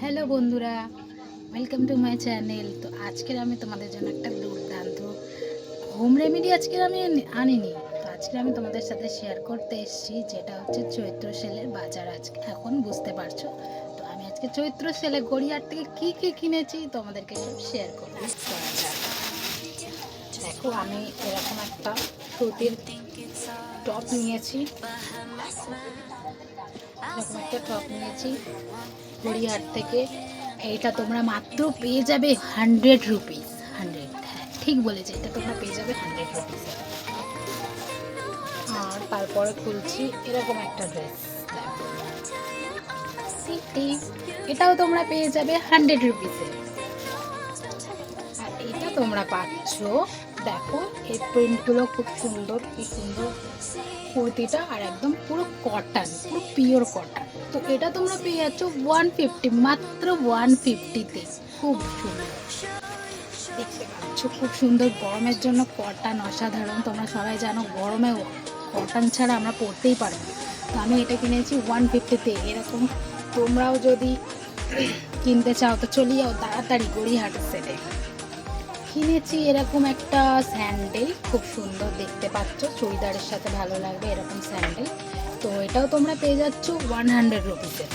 Hello বন্ধুরা, welcome to my channel. তো আজকের আমি তোমাদের জন্য একটা দুর্দান্ত হোম রেমেডি আজকের আমি আনিনি। তো আজকে আমি তোমাদের সাথে শেয়ার করতে এসেছি, যেটা হচ্ছে চৈত্র সেলের বাজার। আজকে এখন বুঝতে পারছো, তো আমি আজকে চৈত্র সেলে গড়িয়াহাট থেকে কী কী কিনেছি তোমাদেরকে সব শেয়ার করবো। দেখো, আমি এরকম একটা সুতির টপ নিয়েছি, এরকম একটা টপ নিয়েছি গড়িয়াহাট থেকে। এইটা তোমরা মাত্র পেয়ে যাবে 100 রুপিস। 100, হ্যাঁ ঠিক বলেছি, এটা তোমরা পেয়ে যাবে 100 রুপিস। আর তারপরে খুলছি এরকম একটা ড্রেস, এটাও তোমরা পেয়ে যাবে 100 রুপিসে। আর এটা তোমরা পাচ্ছ, দেখো এই প্রিন্টগুলো খুব সুন্দর, কি সুন্দর কুর্তিটা, আর একদম পুরো কটন, পুরো পিওর কটন। তো এটা তোমরা পেয়ে যাচ্ছ 150, মাত্র 150-তে। খুব সুন্দর, দেখতে পাচ্ছ খুব সুন্দর। গরমের জন্য কটন অসাধারণ। তোমরা সবাই জানো গরমে কটন ছাড়া আমরা পরতেই পারি না। তো আমি এটা কিনেছি 150-তে। এরকম তোমরাও যদি কিনতে চাও তো চলে যাও তাড়াতাড়ি গড়িয়াহাট সেলে। কিনেছি এরকম একটা স্যান্ডেল, খুব সুন্দর দেখতে পাচ্ছ, চুড়িদারের সাথে ভালো লাগবে এরকম স্যান্ডেল। তো এটাও তোমরা পেয়ে যাচ্ছ 100 রুপিসে।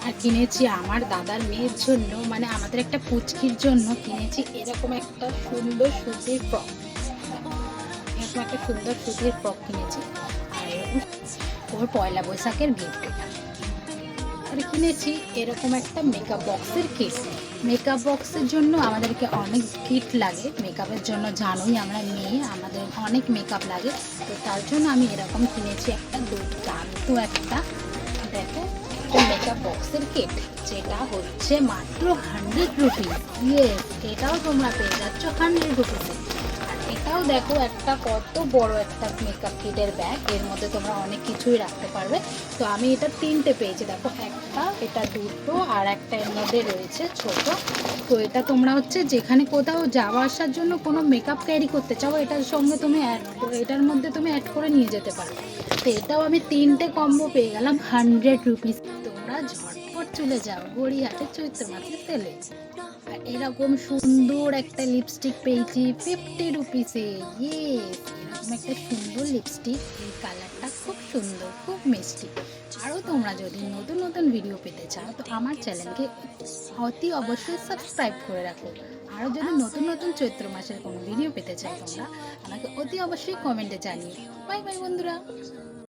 আর কিনেছি আমার দাদার মেয়ের জন্য, মানে আমাদের একটা পুচকির জন্য কিনেছি এরকম একটা সুন্দর সুতির ফ্রক। এরকম একটা সুন্দর সুতির ফ্রক কিনেছি, আর এরকম ওর পয়লা বৈশাখের গিফট। আর কিনেছি এরকম একটা মেকআপ বক্সের কিট। মেকআপ বক্সের জন্য আমাদেরকে অনেক কিট লাগে, মেকআপের জন্য জানোই আমরা মেয়ে, আমাদের অনেক মেকআপ লাগে। তো তার জন্য আমি এরকম কিনেছি একটা দুর্দান্ত একটা, দেখো, একটা মেকআপ বক্সের কিট, যেটা হচ্ছে মাত্র 100 রুপিস। ইয়েস, এটাও তোমরা পেয়ে যাচ্ছ 100 রুপিসে। আর এটাও দেখো একটা কত বড় একটা মেকআপ কিটের ব্যাগ, এর মধ্যে তোমরা অনেক কিছুই রাখতে পারবে। তো আমি এটা 3টে পেয়েছি, দেখো একটা, এটা দুটো, আর একটা এর মধ্যে রয়েছে ছোট। তো এটা তোমরা হচ্ছে যেখানে কোথাও যাওয়া আসার জন্য কোনো মেকআপ ক্যারি করতে চাও, এটার সঙ্গে তুমি এটার মধ্যে তুমি অ্যাড করে নিয়ে যেতে পারো। তো এটাও আমি 3টে কম্বো পেয়ে গেলাম 100 রুপিস। তোমরা ঝটপট চলে যাও গড়িয়াহাটে চৈত্র মাসের সেলে। আর এরকম সুন্দর একটা লিপস্টিক পেয়েছি 50 রুপিসে। ইয়েস, এরকম একটা সুন্দর লিপস্টিক, এই কালারটা খুব সুন্দর, খুব মিষ্টি। আরও তোমরা যদি নতুন নতুন ভিডিও পেতে চাও তো আমার চ্যানেলকে অতি অবশ্যই সাবস্ক্রাইব করে রাখো। আরও যদি নতুন নতুন চৈত্র মাসের কোনো ভিডিও পেতে চাও তোমরা আমাকে অতি অবশ্যই কমেন্টে জানিও। বাই বাই বন্ধুরা।